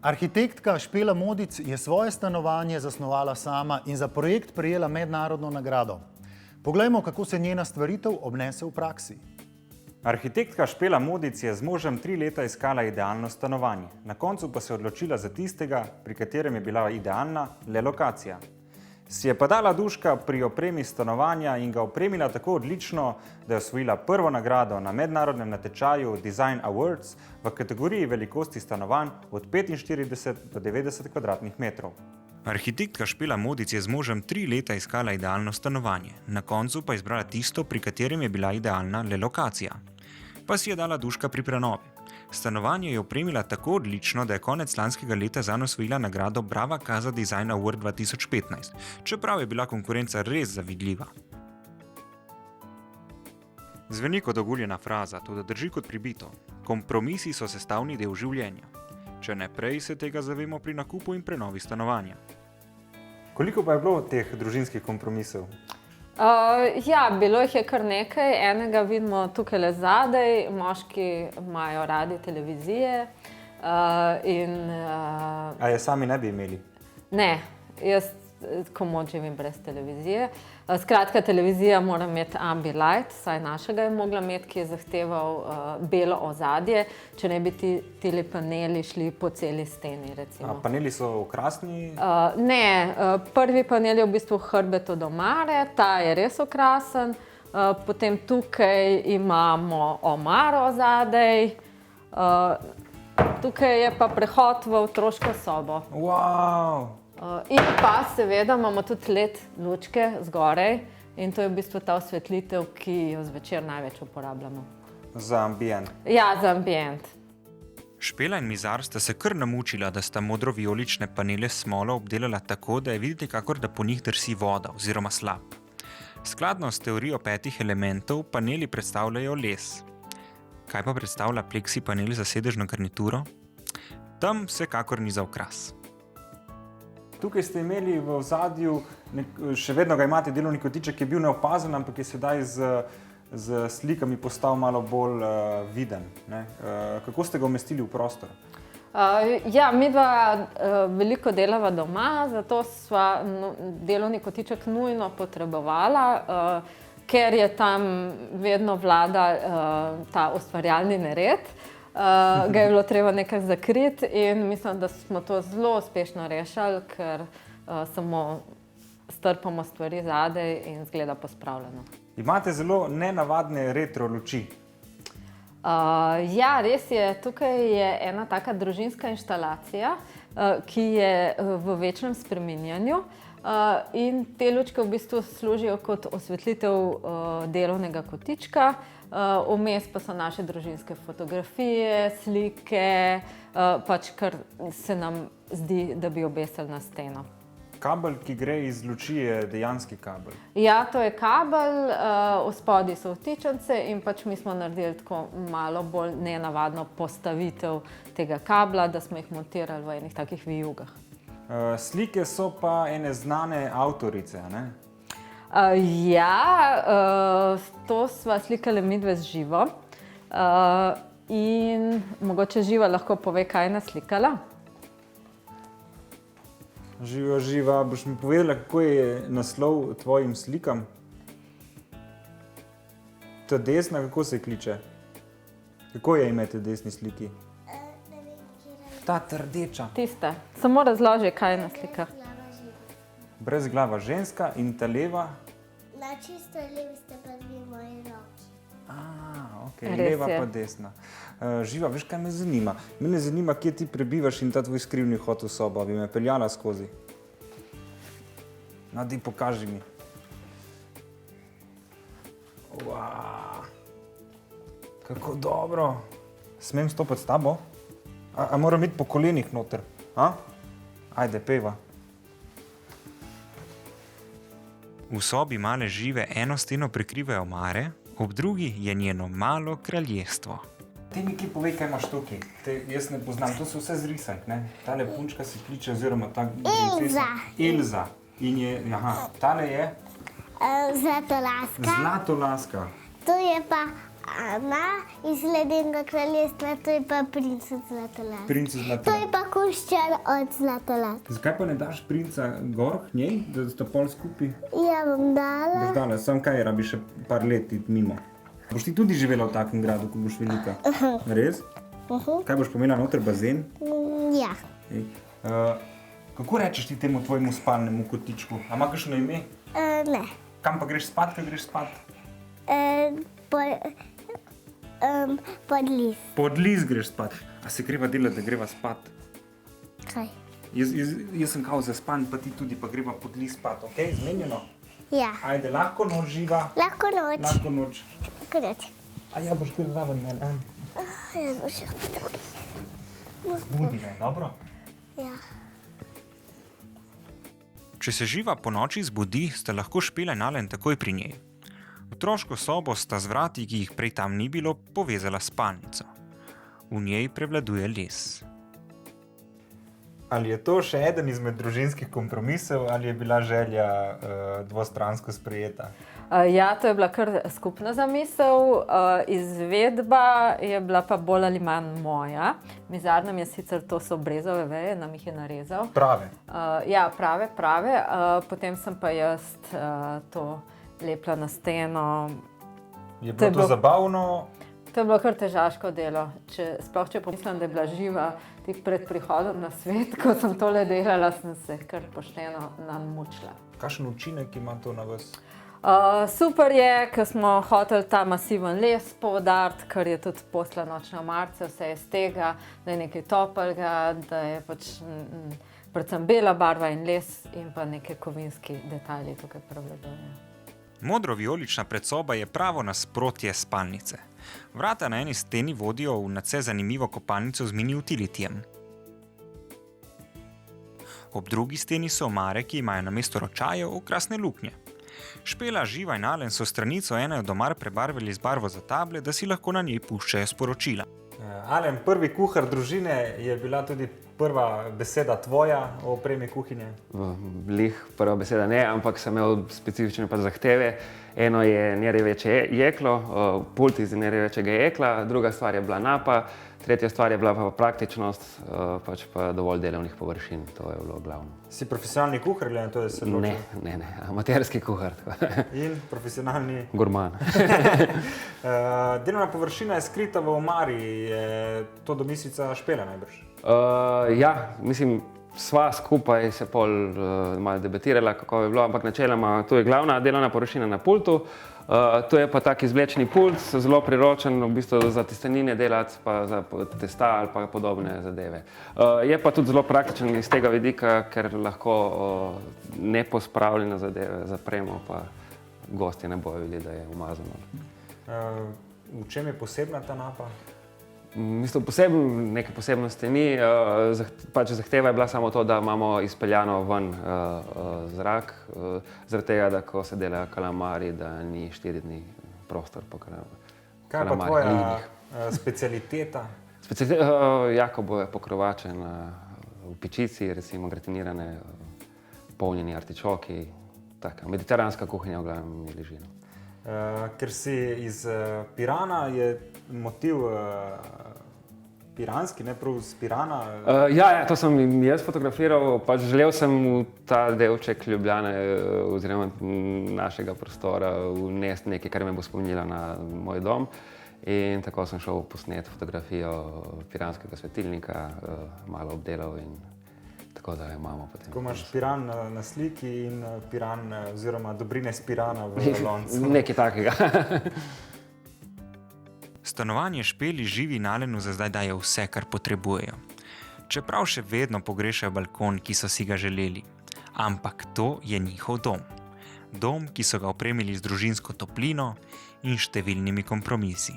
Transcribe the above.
Arhitektka Špela Modic je svoje stanovanje zasnovala sama in za projekt prejela mednarodno nagrado. Poglejmo, kako se njena stvaritev obnese v praksi. Arhitektka Špela Modic je z možem 3 leta iskala idealno stanovanje. Na koncu pa se je odločila za tistega, pri katerem je bila idealna le lokacija. Si je pa dala duška pri opremi stanovanja in ga opremila tako odlično, da je osvojila prvo nagrado na mednarodnem natečaju Design Awards v kategoriji velikosti stanovanj od 45 do 90 kvadratnih metrov. Arhitektka Špela Modic je z možem 3 leta iskala idealno stanovanje. Na koncu pa je izbrala tisto, pri katerem je bila idealna le lokacija. Pa si je dala duška pri prenovi. Stanovanje je opremila tako odlično, da je konec lanskega leta zanj osvojila nagrado Brava Casa Design Award 2015, čeprav je bila konkurenca res zavidljiva. Zveni kot oguljena fraza, toda drži kot pribito. Kompromisi so sestavni del življenja. Če ne prej, se tega zavemo pri nakupu in prenovi stanovanja. Koliko pa je bilo teh družinskih kompromisov? Bilo jih je kar nekaj. Enega vidimo tukaj le zadaj. Moški imajo radi televizije. A je sami ne bi imeli? Ne, jaz komot živim brez televizije. Skratka, televizija mora imeti ambilight, saj našega je mogla imeti, ki je zahteval belo ozadje, če ne bi tile paneli šli po celi steni, recimo. A paneli so okrasni? Ne, prvi panel je v bistvu hrbet od omare, ta je res okrasen. Potem tukaj imamo omaro zadaj. Tukaj je pa prehod v otroško sobo. Wow! In pa seveda imamo tudi LED lučke zgoraj in to je v bistvu ta osvetlitev, ki jo zvečer največ uporabljamo. Za ambient? Ja, za ambient. Špela in Mizar sta se kar namučila, da sta modro-vijolične panele s smolo obdelala tako, da je videti, kakor da po njih drsi voda oziroma slap. Skladno s teorijo 5 elementov paneli predstavljajo les. Kaj pa predstavlja pleksi panel za sedežno garnituro? Tam vsekakor ni za okras. Tukaj ste imeli v ozadju, še vedno ga imate, delovni kotiček, ki je bil neopazen, ampak je sedaj z slikami postal malo bolj viden. Kako ste ga umestili v prostor? Midva veliko delava doma, zato sva delovni kotiček nujno potrebovala, ker je tam vedno vlada ta ustvarjalni nered. Ga je bilo treba nekaj zakriti in mislim, da smo to zelo uspešno rešili, ker samo strpamo stvari zadaj in izgleda pospravljeno. Imate zelo nenavadne retro luči. Res je. Tukaj je ena taka družinska inštalacija, ki je v večnem spreminjanju. In te lučke v bistvu služijo kot osvetlitev delovnega kotička. Vmes pa so naše družinske fotografije, slike, pač kar se nam zdi, da bi obesili na steno. Kabel, ki gre iz luči, je dejanski kabel? Ja, to je kabel, spodaj so vtičnice in pač mi smo naredili tako malo bolj nenavadno postavitev tega kabla, da smo jih montirali v enih takih vijugah. Slike so pa ene znane avtorice, ne? To sva slikali midve z Živo. In mogoče Živa lahko pove, kaj je naslikala. Živa, boš mi povedala, kako je naslov tvojim slikam? Ta desna, kako se kliče? Kako je ime te desni sliki? Ta rdeča. Tiste. Samo razloži, kaj je naslika. Brezglava ženska in ta leva? Na čisto levi ste pa dve moji roki. Okej, leva pa desna. Živa, veš, kaj me zanima? Mene zanima, kje ti prebivaš in ta tvoj skrivni hod v sobo. Bi me peljala skozi. No, daj, pokaži mi. Kako dobro. Smem stopiti s tabo? A moram iti po kolenih noter? Ajde, peva. V sobi male Žive eno steno prekrivajo omare, ob drugi je njeno malo kraljestvo. Ti mi kje povej, kaj imaš tukaj? Jaz ne poznam, to so vse zrisank, ne? Tale punčka se kliče, oziroma ta princesa. Elza. In je, tale je? Zlatolaska. Zlatolaska. Tu je pa Ana iz Lednega kraljestva, to je pa princ od Zlatolata. Princ To Zlatolata. je pa kuščar od Zlatolata. Zakaj pa ne daš princa gor k njej, da sta pol skupaj? Ja, bom dala. Zdale, sam kaj rabi še par let iti mimo. Boš ti tudi živela v takem gradu, ko boš velika? Res? Kaj boš pomenila noter bazen? Ja. Ej, kako rečeš ti temu tvojemu spalnemu kotičku? A ima kakšno ime? Ne. Kam pa greš spat, ko greš spat? Pod list. Pod list greš spat. A se greva delati, da greva spat? Kaj? Jaz sem kao za span, pa ti tudi, pa greva pod list spat, ok? Zmenjeno? Ja. Ajde, lahko noč živa. Lahko noč. Lahko noč. Lahko noč. A ja, boš kar zraven mene. Jaz bom še Budi me, dobro? Ja. Če se živa po noči zbudi, sta lahko Špela in Alen takoj pri njej. Otroško sobo sta z vrati, ki jih prej tam ni bilo, povezala s spalnico. V njej prevladuje les. Ali je to še eden izmed družinskih kompromisov ali je bila želja dvostransko sprejeta? Ja, to je bila kar skupna zamisel, izvedba je bila pa bolj ali manj moja. Mizar nam je sicer, to so brezove veje, nam jih je narezal. Prave. Ja, prave. Potem sem pa jaz to lepila na steno. Je bilo to zabavno? To je bilo kar težaško delo. Sploh če pomislim, da je bila živa tik pred prihodom na svet, ko sem tole delala, sem se kar pošteno namučila. Kakšen učinek ima to na vas? Super je, ker smo hoteli ta masiven les poudariti, ker je tudi posla nočna marca, vse je z tega, da je nekaj toplega, da je pač predvsem bela barva in les in pa neke kovinski detajli tukaj prevladujejo. Modro-vijolična predsoba je pravo nasprotje spalnice. Vrata na eni steni vodijo v nadvse zanimivo kopalnico z mini utilitijem. Ob drugi steni so omare, ki imajo namesto ročajev okrasne luknje. Špela, Živa in Alen so stranico ene od omar prebarvali z barvo za table, da si lahko na njej puščajo sporočila. Alen, prvi kuhar družine, je bila tudi prva beseda tvoja o opremi kuhinje? Lih prva beseda ne, ampak sem imel specifične pa zahteve. Eno je nerjeveče jeklo, pult iz nerjevečega jekla, druga stvar je bila napa, tretja stvar je bila pa praktičnost, pač pa dovolj delovnih površin, to je bilo glavno. Si profesionalni kuhar ali to je se ločil? Ne, amaterski kuhar. In profesionalni? Gurman. Delovna površina je skrita v omari, je to domislica Špele najbrž? Ja, mislim, sva skupaj se pol malo debatirala, kako je bilo, ampak načeloma to je glavna delovna površina na pultu. To je pa tak izvlečni pult, zelo priročen v bistvu za testenine delati, pa za testa ali pa podobne zadeve. Je pa tudi zelo praktičen iz tega vidika, ker lahko nepospravljene zadeve zapremo, pa gosti ne bojo videli, da je umazano. V čem je posebna ta napa? Mislim, neke posebnosti ni, pač zahteva je bila samo to, da imamo izpeljano ven zrak, zaradi tega, da ko se delajo kalamari, da ni 4 dni prostor po kalamarjih. Kaj pa tvoja specialiteta? Jakobove pokrovače v pečici, recimo gratinirane, polnjeni artičoki, taka mediteranska kuhinja v glavnem mi leži. Ker si iz Pirana, je motiv piranski, ne prav z Pirana? Ja, to sem jaz fotografiral, pač želel sem v ta delček Ljubljane oziroma našega prostora vnesti nekaj, kar me bo spominjalo na moj dom. In tako sem šel posnet fotografijo piranskega svetilnika, malo obdelal in tako da jo imamo potem. Ko imaš Piran na sliki in Piran oziroma dobrine z Pirana v loncu. Nekaj takega. Stanovanje Špeli, Živi in Alenu za zdaj daje vse, kar potrebujejo. Čeprav še vedno pogrešajo balkon, ki so si ga želeli. Ampak to je njihov dom. Dom, ki so ga opremili z družinsko toplino in številnimi kompromisi.